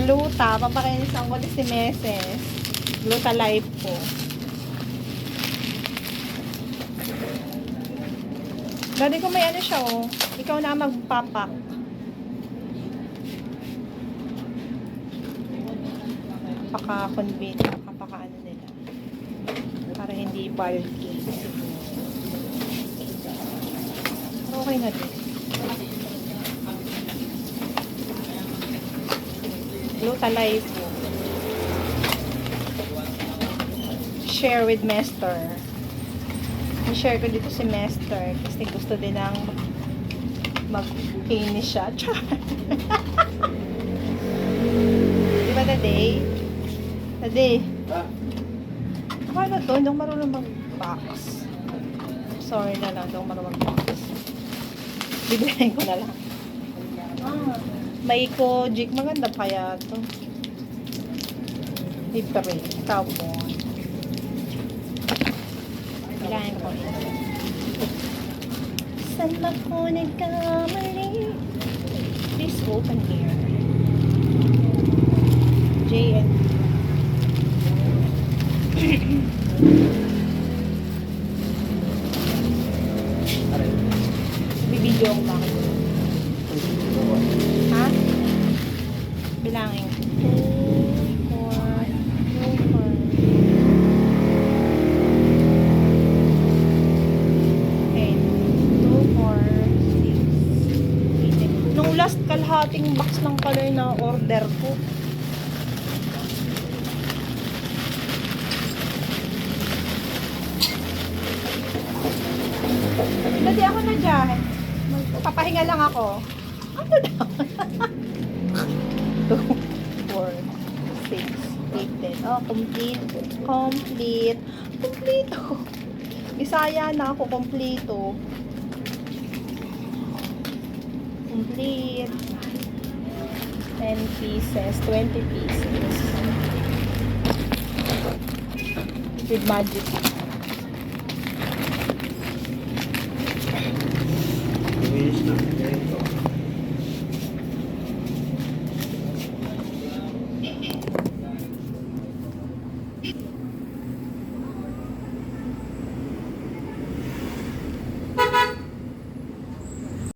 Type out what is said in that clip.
Gluta. Papakinisan ko si Meses. Gluta Life po. Dati ko may ano siya oh. Ikaw na magpapak. Paka-convenient. Paka-ano nila. Para hindi bulky. Okay na din. Gluta Life po. Share with Master. I-share ko dito si Master kasi gusto din ng mag-finish siya. Diba Daday? Daday? Ako na to, hindi ako marunong mag-box. Sorry na lang, hindi ako marunong mag-box. Bibilihin ko na lang. Maiko Jig, maganda pa kaya to. Libre, tapon. Kailangan ko ito. Saan ba ko nagkamali? Please open here. JN. Bibidyo ko ba? Ha? Bilangin. 2, 4, 2, 4. Nung last kalhating box ng color na order ko. Dati ako na dyan. Papahinga lang ako. Ano daw? 2, 4, 6, 8, 10. Oh, complete. Complete. Kompleto. Bisaya na ako. Kompleto. Complete. 10 pieces. 20 pieces. With magic.